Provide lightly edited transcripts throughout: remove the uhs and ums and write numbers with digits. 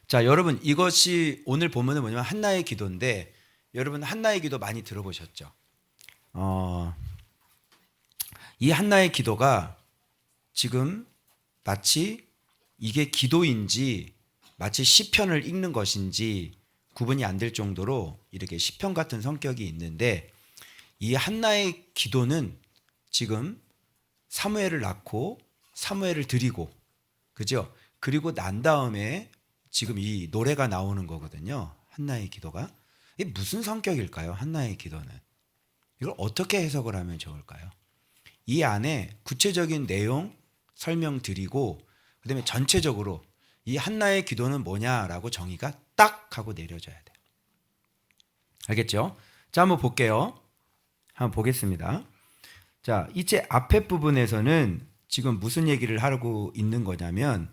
자, 여러분 이것이 오늘 본문은 뭐냐면 한나의 기도인데 여러분 한나의 기도 많이 들어보셨죠? 이 한나의 기도가 지금 마치 이게 기도인지 마치 시편을 읽는 것인지 구분이 안 될 정도로 이렇게 시편 같은 성격이 있는데 이 한나의 기도는 지금 사무엘을 낳고 사무엘을 드리고 그죠? 그리고 난 다음에 지금 이 노래가 나오는 거거든요. 한나의 기도가. 이게 무슨 성격일까요? 한나의 기도는. 이걸 어떻게 해석을 하면 좋을까요? 이 안에 구체적인 내용 설명드리고 그다음에 전체적으로 이 한나의 기도는 뭐냐라고 정의가 딱 하고 내려져야 돼요. 알겠죠? 자, 한번 볼게요. 한번 보겠습니다. 자, 이제 앞에 부분에서는 지금 무슨 얘기를 하고 있는 거냐면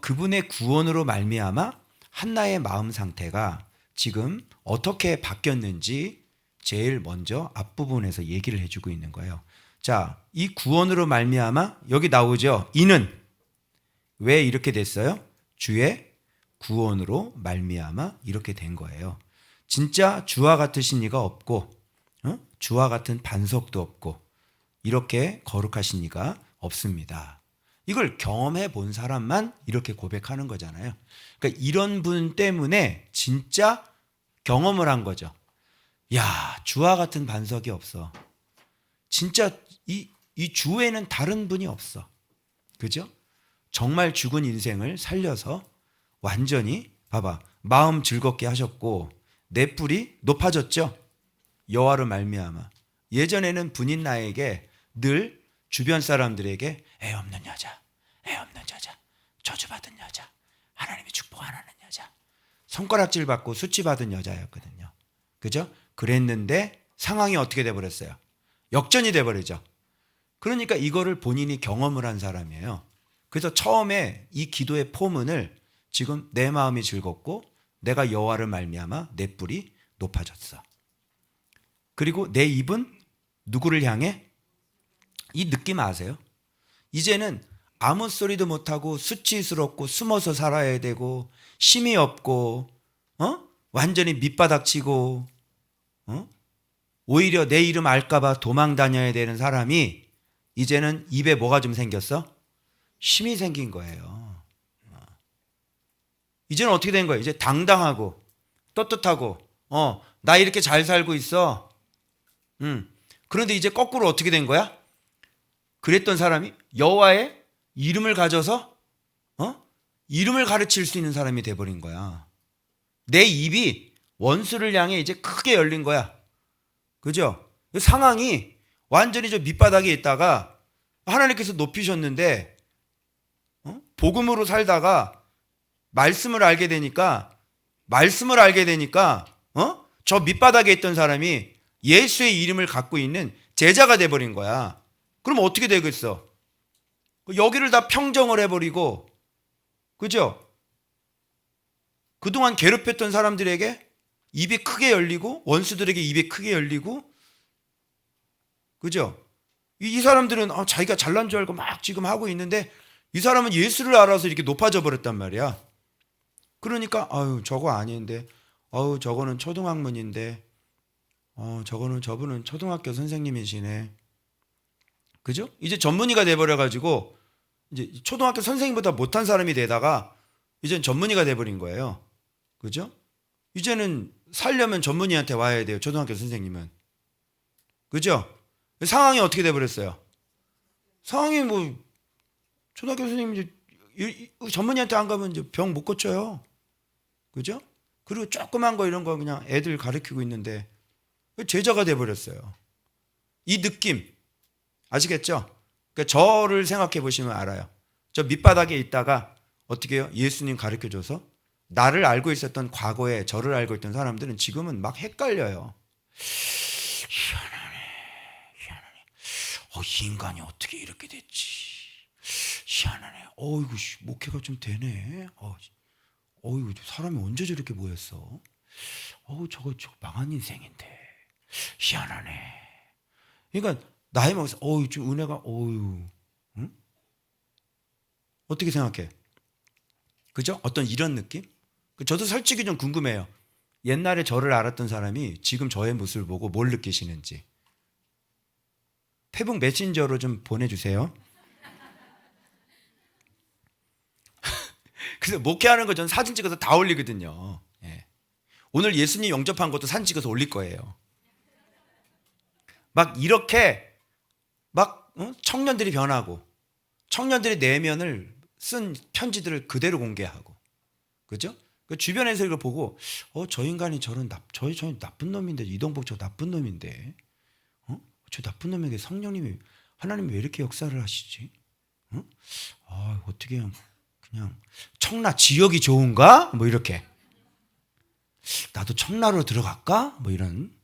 그분의 구원으로 말미암아 한나의 마음 상태가 지금 어떻게 바뀌었는지 제일 먼저 앞부분에서 얘기를 해주고 있는 거예요. 자, 이 구원으로 말미암아 여기 나오죠. 이는 왜 이렇게 됐어요? 주의 구원으로 말미암아 이렇게 된 거예요. 진짜 주와 같으신 이가 없고 주와 같은 반석도 없고 이렇게 거룩하신 이가 없습니다. 이걸 경험해 본 사람만 이렇게 고백하는 거잖아요. 그러니까 이런 분 때문에 진짜 경험을 한 거죠. 야, 주와 같은 반석이 없어. 진짜 이 주에는 다른 분이 없어. 그죠? 정말 죽은 인생을 살려서 완전히 봐봐. 마음 즐겁게 하셨고 내 뿔이 높아졌죠. 여호와로 말미암아. 예전에는 분인 나에게 늘 주변 사람들에게 애 없는 여자, 애 없는 여자, 저주받은 여자, 하나님이 축복 안 하는 여자, 손가락질 받고 수치 받은 여자였거든요. 그죠? 그랬는데 상황이 어떻게 돼버렸어요? 역전이 돼버리죠. 그러니까 이거를 본인이 경험을 한 사람이에요. 그래서 처음에 이 기도의 포문을 지금 내 마음이 즐겁고 내가 여호와를 말미암아 내 뿔이 높아졌어. 그리고 내 입은 누구를 향해? 이 느낌 아세요? 이제는 아무 소리도 못하고 수치스럽고 숨어서 살아야 되고 힘이 없고 완전히 밑바닥치고 오히려 내 이름 알까봐 도망 다녀야 되는 사람이 이제는 입에 뭐가 좀 생겼어? 힘이 생긴 거예요. 이제는 어떻게 된 거예요? 이제 당당하고 떳떳하고 나 이렇게 잘 살고 있어. 그런데 이제 거꾸로 어떻게 된 거야? 그랬던 사람이 여호와의 이름을 가져서 이름을 가르칠 수 있는 사람이 돼버린 거야. 내 입이 원수를 향해 이제 크게 열린 거야. 그죠? 상황이 완전히 저 밑바닥에 있다가 하나님께서 높이셨는데 복음으로 살다가 말씀을 알게 되니까 저 밑바닥에 있던 사람이 예수의 이름을 갖고 있는 제자가 돼버린 거야. 그럼 어떻게 되겠어? 여기를 다 평정을 해버리고, 그죠? 그동안 괴롭혔던 사람들에게 입이 크게 열리고, 원수들에게 입이 크게 열리고, 그죠? 이 사람들은 자기가 잘난 줄 알고 막 지금 하고 있는데, 이 사람은 예수를 알아서 이렇게 높아져 버렸단 말이야. 그러니까, 저거 아닌데, 저거는 초등학문인데, 저분은 초등학교 선생님이시네. 그죠? 이제 전문의가 돼버려가지고 이제 초등학교 선생님보다 못한 사람이 되다가 이제는 전문의가 돼버린 거예요. 그죠? 이제는 살려면 전문의한테 와야 돼요. 초등학교 선생님은. 그죠? 상황이 어떻게 돼버렸어요? 상황이 뭐 초등학교 선생님 이제 전문의한테 안 가면 이제 병 못 고쳐요. 그죠? 그리고 조그만 거 이런 거 그냥 애들 가르치고 있는데 제자가 돼버렸어요. 이 느낌 아시겠죠? 그러니까 저를 생각해 보시면 알아요. 저 밑바닥에 있다가 어떻게 해요? 예수님 가르쳐줘서 나를 알고 있었던 과거에 저를 알고 있던 사람들은 지금은 막 헷갈려요. 희한하네. 이 인간이 어떻게 이렇게 됐지? 희한하네. 이거 목회가 좀 되네. 이거 사람이 언제 저렇게 모였어? 저거 망한 인생인데. 희한하네. 그러니까 나이 먹어서 좀 은혜가 응? 어떻게 생각해? 그죠? 어떤 이런 느낌? 저도 솔직히 좀 궁금해요. 옛날에 저를 알았던 사람이 지금 저의 모습을 보고 뭘 느끼시는지. 페북 메신저로 좀 보내주세요. 그래서 목회하는 거 전 사진 찍어서 다 올리거든요. 예. 오늘 예수님 영접한 것도 사진 찍어서 올릴 거예요. 막 이렇게 막 청년들이 변하고 청년들의 내면을 쓴 편지들을 그대로 공개하고, 그죠? 그 주변에서 이걸 보고 저 인간이 저 나쁜 놈인데, 이동복 저 나쁜 놈인데, 저 나쁜 놈에게 성령님이, 하나님이 왜 이렇게 역사를 하시지? 어떻게 그냥 청라 지역이 좋은가? 뭐 이렇게 나도 청라로 들어갈까? 뭐 이런.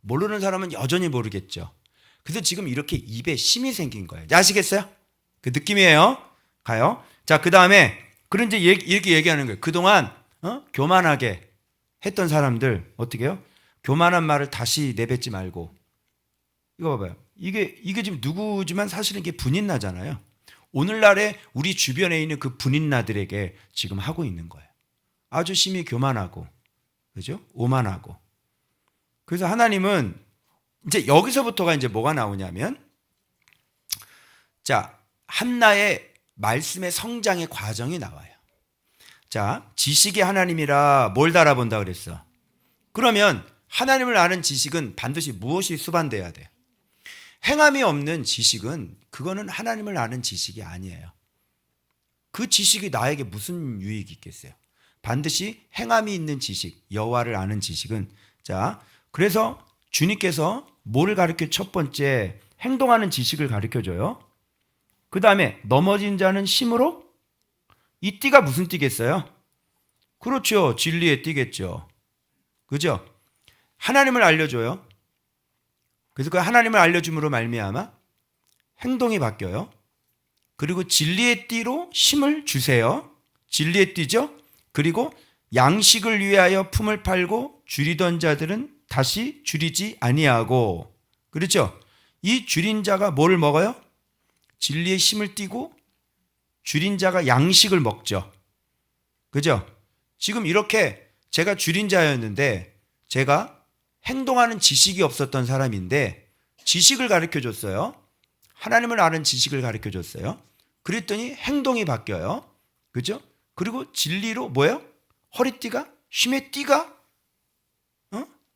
모르는 사람은 여전히 모르겠죠. 그래서 지금 이렇게 입에 심이 생긴 거예요. 아시겠어요? 그 느낌이에요. 가요. 자, 그 다음에 그런 이제 이렇게 얘기하는 거예요. 그동안 교만하게 했던 사람들 어떻게 해요? 교만한 말을 다시 내뱉지 말고. 이거 봐봐요. 이게 지금 누구지만 사실은 이게 분인나잖아요. 오늘날에 우리 주변에 있는 그 분인나들에게 지금 하고 있는 거예요. 아주 심히 교만하고, 그죠? 오만하고. 그래서 하나님은 이제 여기서부터가 이제 뭐가 나오냐면, 자, 한나의 말씀의 성장의 과정이 나와요. 자, 지식이 하나님이라 뭘 달아본다 그랬어? 그러면 하나님을 아는 지식은 반드시 무엇이 수반돼야 돼? 행함이 없는 지식은 그거는 하나님을 아는 지식이 아니에요. 그 지식이 나에게 무슨 유익이 있겠어요? 반드시 행함이 있는 지식, 여호와를 아는 지식은, 자, 그래서 주님께서 뭐를 가르쳐? 첫 번째, 행동하는 지식을 가르쳐 줘요. 그 다음에 넘어진 자는 힘으로? 이 띠가 무슨 띠겠어요? 그렇죠. 진리의 띠겠죠. 그죠? 하나님을 알려줘요. 그래서 그 하나님을 알려줌으로 말미암아 행동이 바뀌어요. 그리고 진리의 띠로 힘을 주세요. 진리의 띠죠. 그리고 양식을 위하여 품을 팔고 줄이던 자들은 다시 줄이지 아니하고. 그렇죠? 이 줄인 자가 뭘 먹어요? 진리의 힘을 띠고 줄인 자가 양식을 먹죠. 그죠? 지금 이렇게 제가 줄인 자였는데 제가 행동하는 지식이 없었던 사람인데 지식을 가르쳐 줬어요. 하나님을 아는 지식을 가르쳐 줬어요. 그랬더니 행동이 바뀌어요. 그죠? 그리고 진리로 뭐예요? 허리띠가? 힘의 띠가?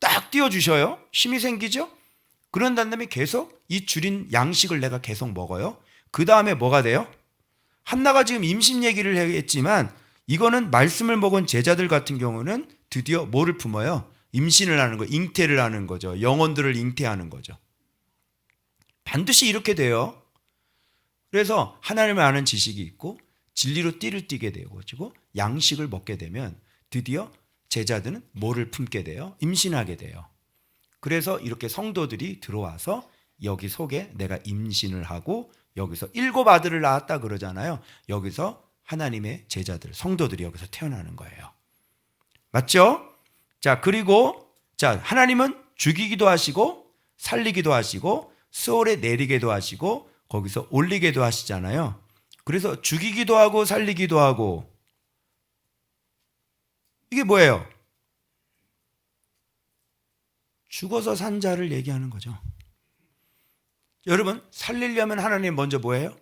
딱 띄워주셔요. 힘이 생기죠? 그런 다음에 계속 이 줄인 양식을 내가 계속 먹어요. 그 다음에 뭐가 돼요? 한나가 지금 임신 얘기를 했지만 이거는 말씀을 먹은 제자들 같은 경우는 드디어 뭐를 품어요? 임신을 하는 거, 잉태를 하는 거죠. 영혼들을 잉태하는 거죠. 반드시 이렇게 돼요. 그래서 하나님을 아는 지식이 있고 진리로 띠를 띠게 되고 양식을 먹게 되면 드디어 제자들은 뭐를 품게 돼요? 임신하게 돼요. 그래서 이렇게 성도들이 들어와서 여기 속에 내가 임신을 하고 여기서 7 아들을 낳았다 그러잖아요. 여기서 하나님의 제자들, 성도들이 여기서 태어나는 거예요. 맞죠? 자, 그리고 자, 하나님은 죽이기도 하시고 살리기도 하시고 수월에 내리게도 하시고 거기서 올리게도 하시잖아요. 그래서 죽이기도 하고 살리기도 하고 이게 뭐예요? 죽어서 산 자를 얘기하는 거죠. 여러분, 살리려면 하나님 먼저 뭐예요?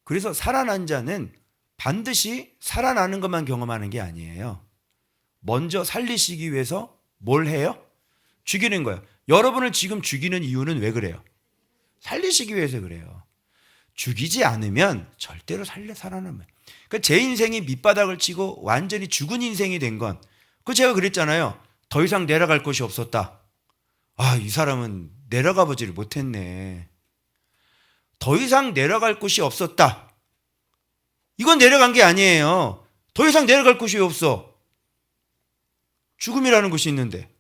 그래서 살아난 자는 반드시 살아나는 것만 경험하는 게 아니에요. 먼저 살리시기 위해서 뭘 해요? 죽이는 거예요. 여러분을 지금 죽이는 이유는 왜 그래요? 살리시기 위해서 그래요. 죽이지 않으면 절대로 살아나면. 그러니까 제 인생이 밑바닥을 치고 완전히 죽은 인생이 된 건, 그 제가 그랬잖아요. 더 이상 내려갈 곳이 없었다. 아, 이 사람은 내려가 보지를 못했네. 더 이상 내려갈 곳이 없었다. 이건 내려간 게 아니에요. 더 이상 내려갈 곳이 없어. 죽음이라는 것이 있는데.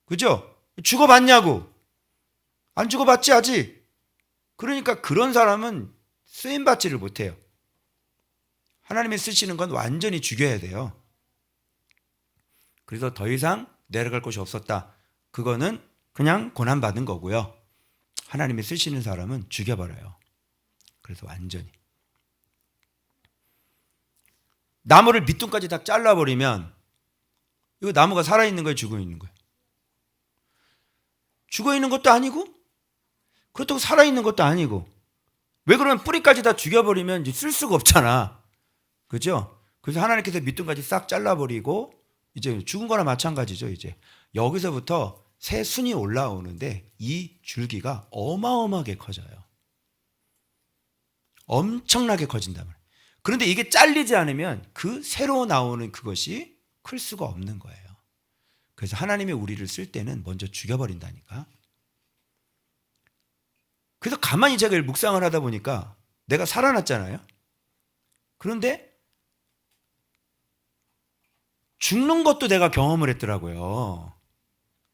그죠? 죽어봤냐고. 안 죽어봤지 아직. 그러니까 그런 사람은 쓰임받지를 못해요. 하나님이 쓰시는 건 완전히 죽여야 돼요. 그래서 더 이상 내려갈 곳이 없었다. 그거는 그냥 고난받은 거고요. 하나님이 쓰시는 사람은 죽여버려요. 그래서 완전히. 나무를 밑둥까지 다 잘라버리면 이거 나무가 살아있는 거예요, 죽어있는 거예요? 죽어있는 것도 아니고 그렇다고 살아있는 것도 아니고. 왜 그러면 뿌리까지 다 죽여버리면 이제 쓸 수가 없잖아. 그죠? 그래서 하나님께서 밑둥까지 싹 잘라버리고 이제 죽은 거나 마찬가지죠. 이제 여기서부터 새 순이 올라오는데 이 줄기가 어마어마하게 커져요. 엄청나게 커진단 말이에요. 그런데 이게 잘리지 않으면 그 새로 나오는 그것이 클 수가 없는 거예요. 그래서 하나님이 우리를 쓸 때는 먼저 죽여버린다니까. 그래서 가만히 제가 묵상을 하다 보니까 내가 살아났잖아요. 그런데 죽는 것도 내가 경험을 했더라고요.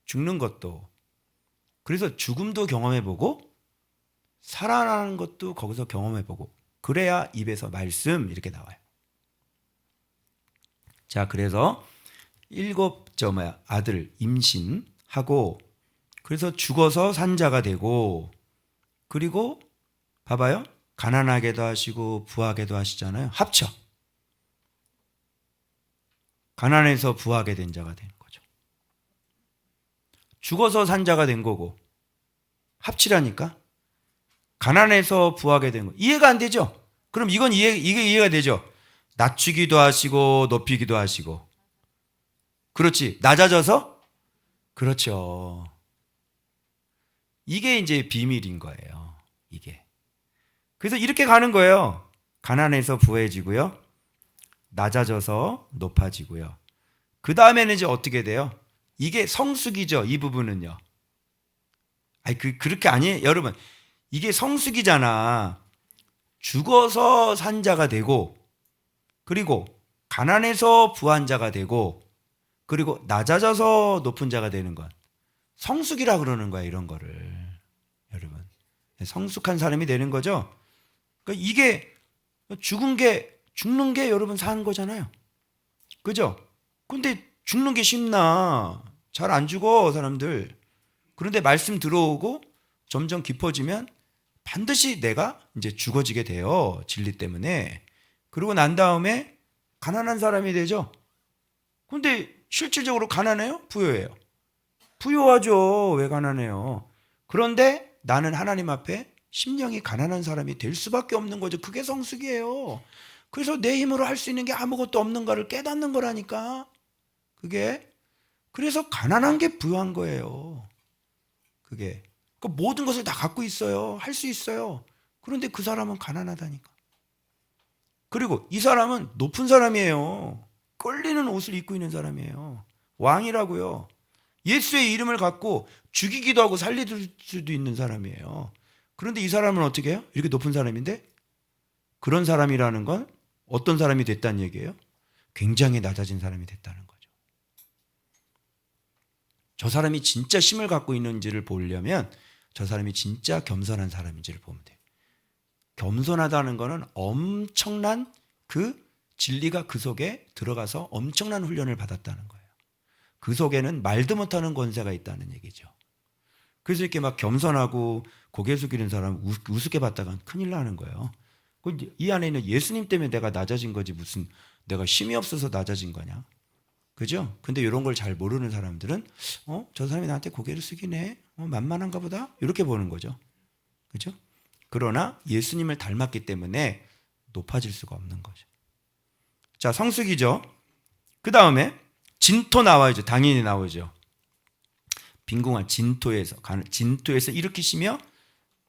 죽는 것도. 그래서 죽음도 경험해보고 살아나는 것도 거기서 경험해보고 그래야 입에서 말씀 이렇게 나와요. 자, 그래서 7 아들 임신하고 그래서 죽어서 산자가 되고 그리고 봐봐요. 가난하게도 하시고 부하게도 하시잖아요. 합쳐. 가난해서 부하게 된 자가 되는 거죠. 죽어서 산자가 된 거고 합치라니까. 가난해서 부하게 된 거. 이해가 안 되죠? 그럼 이게 이해가 되죠? 낮추기도 하시고 높이기도 하시고. 그렇지. 낮아져서? 그렇죠. 이게 이제 비밀인 거예요. 이게. 그래서 이렇게 가는 거예요. 가난해서 부해지고요. 낮아져서 높아지고요. 그 다음에는 이제 어떻게 돼요? 이게 성숙이죠. 이 부분은요. 아니, 그렇게 아니에요. 여러분. 이게 성숙이잖아. 죽어서 산 자가 되고, 그리고 가난해서 부한 자가 되고, 그리고 낮아져서 높은 자가 되는 건 성숙이라 그러는 거야, 이런 거를. 여러분. 성숙한 사람이 되는 거죠. 그러니까 이게 죽는 게 여러분 사는 거잖아요. 그죠? 근데 죽는 게 쉽나? 잘 안 죽어, 사람들. 그런데 말씀 들어오고 점점 깊어지면 반드시 내가 이제 죽어지게 돼요. 진리 때문에. 그러고 난 다음에 가난한 사람이 되죠. 근데 실질적으로 가난해요? 부유해요? 부유하죠. 왜 가난해요? 그런데 나는 하나님 앞에 심령이 가난한 사람이 될 수밖에 없는 거죠. 그게 성숙이에요. 그래서 내 힘으로 할 수 있는 게 아무것도 없는 거를 깨닫는 거라니까. 그게. 그래서 가난한 게 부유한 거예요. 그게. 그 모든 것을 다 갖고 있어요. 할 수 있어요. 그런데 그 사람은 가난하다니까. 그리고 이 사람은 높은 사람이에요. 끌리는 옷을 입고 있는 사람이에요. 왕이라고요. 예수의 이름을 갖고 죽이기도 하고 살릴 수도 있는 사람이에요. 그런데 이 사람은 어떻게 해요? 이렇게 높은 사람인데 그런 사람이라는 건 어떤 사람이 됐다는 얘기예요? 굉장히 낮아진 사람이 됐다는 거죠. 저 사람이 진짜 힘을 갖고 있는지를 보려면 저 사람이 진짜 겸손한 사람인지를 보면 돼요. 겸손하다는 거는 엄청난 그 진리가 그 속에 들어가서 엄청난 훈련을 받았다는 거예요. 그 속에는 말도 못하는 권세가 있다는 얘기죠. 그래서 이렇게 막 겸손하고 고개 숙이는 사람 우습게 봤다가 큰일 나는 거예요. 이 안에 있는 예수님 때문에 내가 낮아진 거지 무슨 내가 힘이 없어서 낮아진 거냐. 그죠? 근데 이런 걸 잘 모르는 사람들은 저 사람이 나한테 고개를 숙이네. 만만한가 보다. 이렇게 보는 거죠. 그죠? 그러나 예수님을 닮았기 때문에 높아질 수가 없는 거죠. 자, 성숙이죠. 그 다음에 진토 나와야죠. 당연히 나오죠. 빈궁한 진토에서 일으키시며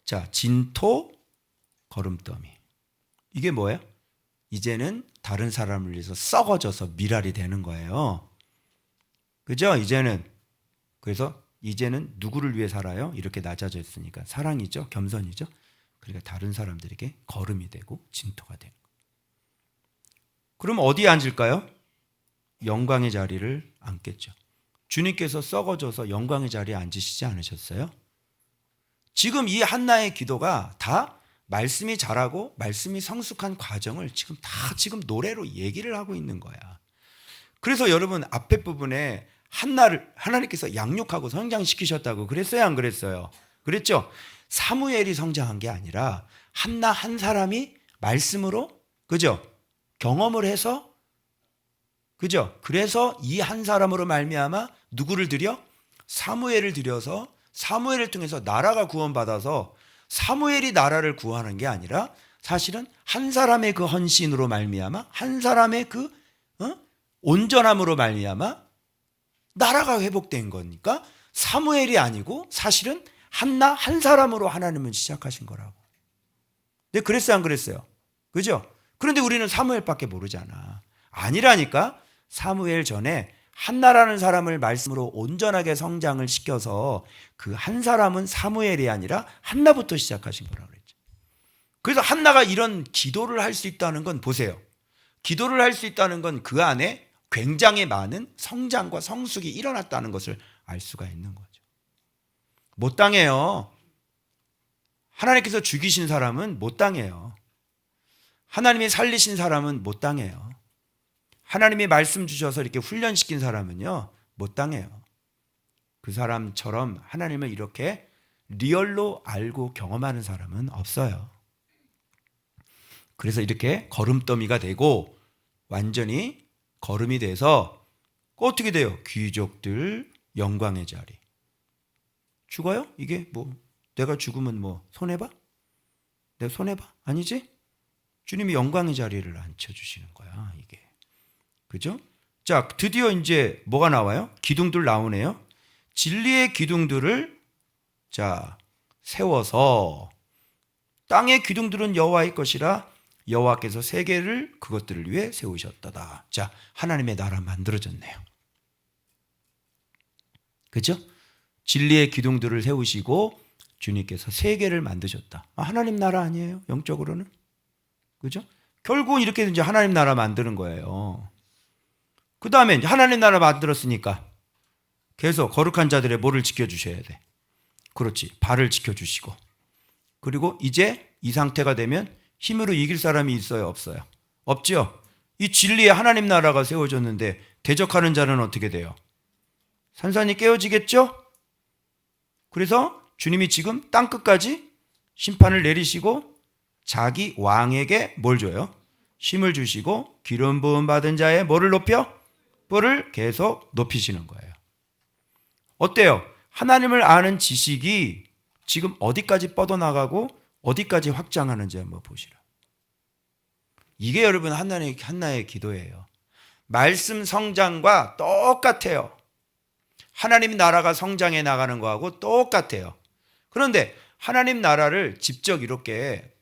자, 진토 거름더미. 이게 뭐예요? 이제는 다른 사람을 위해서 썩어져서 미랄이 되는 거예요. 그죠? 그래서 이제는 누구를 위해 살아요? 이렇게 낮아졌으니까 사랑이죠. 겸손이죠. 그러니까 다른 사람들에게 거름이 되고 진토가 되는 거예요. 그럼 어디에 앉을까요? 영광의 자리를 앉겠죠. 주님께서 썩어져서 영광의 자리에 앉으시지 않으셨어요? 지금 이 한나의 기도가 다 말씀이 자라고 말씀이 성숙한 과정을 지금 노래로 얘기를 하고 있는 거야. 그래서 여러분 앞에 부분에 한나를 하나님께서 양육하고 성장시키셨다고 그랬어요? 안 그랬어요? 그랬죠? 사무엘이 성장한 게 아니라 한나 한 사람이 말씀으로 그죠? 경험을 해서 그죠? 그래서 이 한 사람으로 말미암아 누구를 들여? 사무엘을 들여서 사무엘을 통해서 나라가 구원받아서 사무엘이 나라를 구하는 게 아니라 사실은 한 사람의 그 헌신으로 말미암아 한 사람의 그 온전함으로 말미암아 나라가 회복된 거니까 사무엘이 아니고 사실은 한나 한 사람으로 하나님은 시작하신 거라고. 근데 그랬어요, 안 그랬어요? 그죠? 그런데 우리는 사무엘밖에 모르잖아. 아니라니까. 사무엘 전에 한나라는 사람을 말씀으로 온전하게 성장을 시켜서 그 한 사람은 사무엘이 아니라 한나부터 시작하신 거라고 그랬죠. 그래서 한나가 이런 기도를 할 수 있다는 건 보세요. 기도를 할 수 있다는 건 그 안에 굉장히 많은 성장과 성숙이 일어났다는 것을 알 수가 있는 거죠. 못 당해요. 하나님께서 죽이신 사람은 못 당해요. 하나님이 살리신 사람은 못 당해요. 하나님이 말씀 주셔서 이렇게 훈련시킨 사람은요, 못 당해요. 그 사람처럼 하나님을 이렇게 리얼로 알고 경험하는 사람은 없어요. 그래서 이렇게 걸음더미가 되고 완전히 걸음이 돼서 어떻게 돼요? 귀족들 영광의 자리. 죽어요? 이게 뭐 내가 죽으면 뭐 손해봐? 내가 손해봐? 아니지? 주님이 영광의 자리를 앉혀주시는 거야, 이게. 그죠? 자, 드디어 이제 뭐가 나와요? 기둥들 나오네요. 진리의 기둥들을 자 세워서 땅의 기둥들은 여호와의 것이라 여호와께서 세계를 그것들을 위해 세우셨다다. 자, 하나님의 나라 만들어졌네요. 그죠? 진리의 기둥들을 세우시고 주님께서 세계를 만드셨다. 하나님 나라 아니에요? 영적으로는? 그죠? 결국은 이렇게 이제 하나님 나라 만드는 거예요. 그 다음에 하나님 나라 만들었으니까 계속 거룩한 자들의 뭐를 지켜주셔야 돼? 그렇지. 발을 지켜주시고. 그리고 이제 이 상태가 되면 힘으로 이길 사람이 있어요? 없어요? 없죠? 이 진리의 하나님 나라가 세워졌는데 대적하는 자는 어떻게 돼요? 산산이 깨어지겠죠? 그래서 주님이 지금 땅끝까지 심판을 내리시고 자기 왕에게 뭘 줘요? 힘을 주시고 기름 부음 받은 자의 뭐를 높여? 뿔을 계속 높이시는 거예요. 어때요? 하나님을 아는 지식이 지금 어디까지 뻗어나가고 어디까지 확장하는지 한번 보시라. 이게 여러분 한나의 기도예요. 말씀 성장과 똑같아요. 하나님 나라가 성장해 나가는 거하고 똑같아요. 그런데 하나님 나라를 직접 이렇게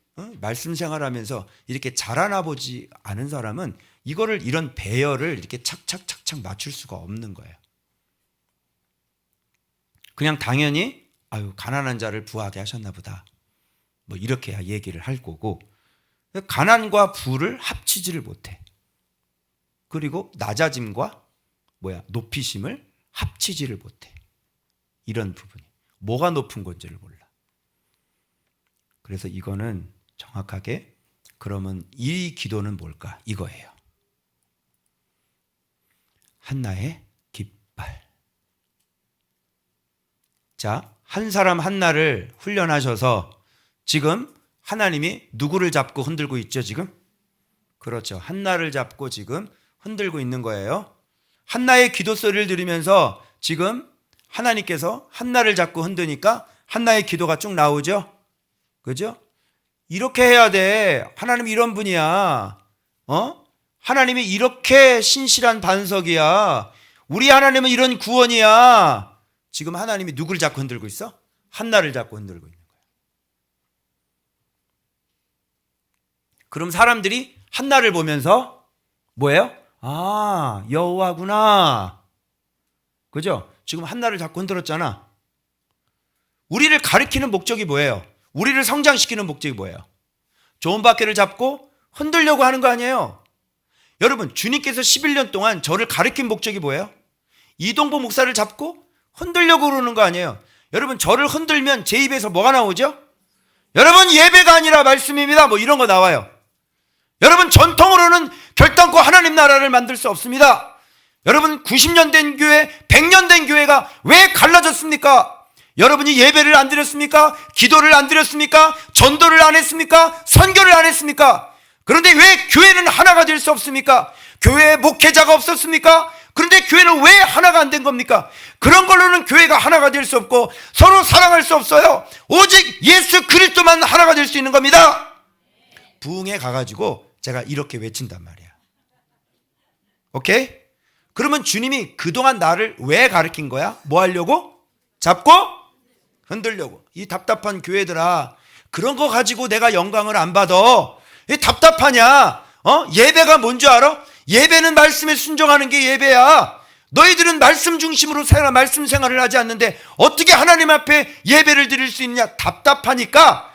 말씀 생활하면서 이렇게 자라나 보지 않은 사람은 이거를 이런 배열을 이렇게 착착착착 맞출 수가 없는 거예요. 그냥 당연히 아유 가난한 자를 부하게 하셨나 보다. 뭐 이렇게 얘기를 할 거고 가난과 부를 합치지를 못해. 그리고 낮아짐과 높이심을 합치지를 못해. 이런 부분이 뭐가 높은 건지를 몰라. 그래서 이거는 정확하게 그러면 이 기도는 뭘까? 이거예요. 한나의 깃발. 자, 한 사람 한나를 훈련하셔서 지금 하나님이 누구를 잡고 흔들고 있죠, 지금? 그렇죠. 한나를 잡고 지금 흔들고 있는 거예요. 한나의 기도 소리를 들으면서 지금 하나님께서 한나를 잡고 흔드니까 한나의 기도가 쭉 나오죠? 그죠? 이렇게 해야 돼. 하나님이 이런 분이야. 하나님이 이렇게 신실한 반석이야. 우리 하나님은 이런 구원이야. 지금 하나님이 누구를 잡고 흔들고 있어? 한나를 잡고 흔들고 있는 거야. 그럼 사람들이 한나를 보면서 뭐예요? 아, 여호와구나. 그죠? 지금 한나를 잡고 흔들었잖아. 우리를 가리키는 목적이 뭐예요? 우리를 성장시키는 목적이 뭐예요? 좋은 바퀴를 잡고 흔들려고 하는 거 아니에요? 여러분, 주님께서 11년 동안 저를 가리킨 목적이 뭐예요? 이동보 목사를 잡고 흔들려고 그러는 거 아니에요? 여러분, 저를 흔들면 제 입에서 뭐가 나오죠? 여러분, 예배가 아니라 말씀입니다. 뭐 이런 거 나와요. 여러분, 전통으로는 결단코 하나님 나라를 만들 수 없습니다. 여러분, 90년 된 교회, 100년 된 교회가 왜 갈라졌습니까? 여러분이 예배를 안 드렸습니까? 기도를 안 드렸습니까? 전도를 안 했습니까? 선교를 안 했습니까? 그런데 왜 교회는 하나가 될 수 없습니까? 교회에 목회자가 없었습니까? 그런데 교회는 왜 하나가 안 된 겁니까? 그런 걸로는 교회가 하나가 될 수 없고 서로 사랑할 수 없어요. 오직 예수 그리스도만 하나가 될 수 있는 겁니다. 부흥회 가가지고 제가 이렇게 외친단 말이야. 오케이? 그러면 주님이 그동안 나를 왜 가르친 거야? 뭐 하려고? 잡고 흔들려고. 이 답답한 교회들아, 그런 거 가지고 내가 영광을 안 받아. 이 답답하냐? 예배가 뭔 줄 알아? 예배는 말씀에 순종하는 게 예배야. 너희들은 말씀 중심으로 말씀 생활을 하지 않는데 어떻게 하나님 앞에 예배를 드릴 수 있냐? 답답하니까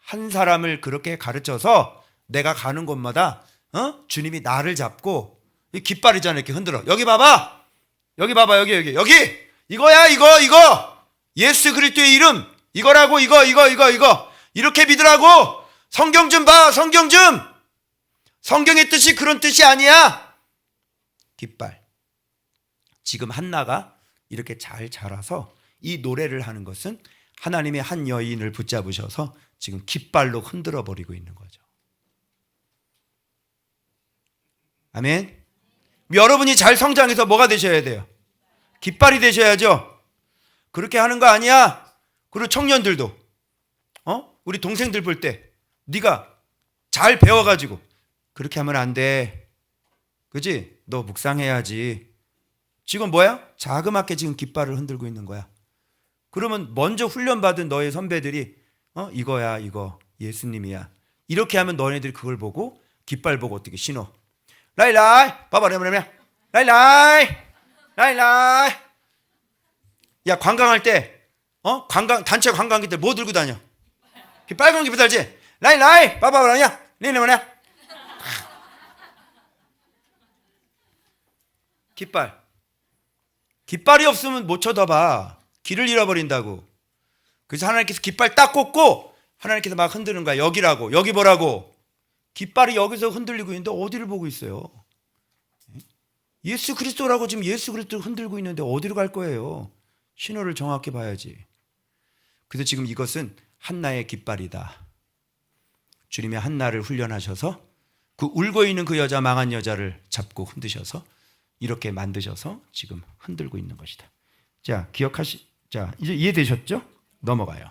한 사람을 그렇게 가르쳐서 내가 가는 곳마다 주님이 나를 잡고 이 깃발이잖아, 이렇게 흔들어. 여기 봐봐. 여기 봐봐. 여기. 이거야, 이거. 예수 그리스도의 이름. 이거라고, 이거. 이렇게 믿으라고. 성경 좀 봐, 성경 좀. 성경의 뜻이 그런 뜻이 아니야. 깃발. 지금 한나가 이렇게 잘 자라서 이 노래를 하는 것은 하나님의 한 여인을 붙잡으셔서 지금 깃발로 흔들어 버리고 있는 거죠. 아멘. 여러분이 잘 성장해서 뭐가 되셔야 돼요? 깃발이 되셔야죠. 그렇게 하는 거 아니야. 그리고 청년들도 우리 동생들 볼 때 네가 잘 배워가지고 그렇게 하면 안 돼. 그지? 너 묵상해야지. 지금 뭐야? 자그맣게 지금 깃발을 흔들고 있는 거야. 그러면 먼저 훈련받은 너의 선배들이 이거야, 이거 예수님이야. 이렇게 하면 너네들이 그걸 보고 깃발 보고 어떻게 신어? 라이라이 봐봐. 라이라이. 야, 관광할 때 단체 관광할 때 뭐 들고 다녀? 빨간 깃발 달지? 라이라이 봐봐. 뭐냐? 니네 뭐냐? 깃발이 없으면 못 쳐다봐. 길을 잃어버린다고. 그래서 하나님께서 깃발 딱 꽂고 하나님께서 막 흔드는 거야. 여기라고. 여기 보라고. 깃발이 여기서 흔들리고 있는데 어디를 보고 있어요? 예수 그리스도라고 지금 예수 그리스도를 흔들고 있는데 어디로 갈 거예요? 신호를 정확히 봐야지. 그래서 지금 이것은 한나의 깃발이다. 주님의 한나를 훈련하셔서 그 울고 있는 그 여자, 망한 여자를 잡고 흔드셔서 이렇게 만드셔서 지금 흔들고 있는 것이다. 자, 자, 이제 이해되셨죠? 넘어가요.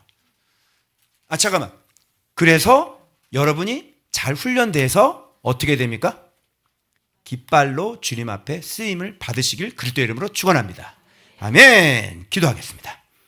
잠깐만. 그래서 여러분이 잘 훈련돼서 어떻게 됩니까? 깃발로 주님 앞에 쓰임을 받으시길 그리스도 이름으로 축원합니다. 아멘. 기도하겠습니다.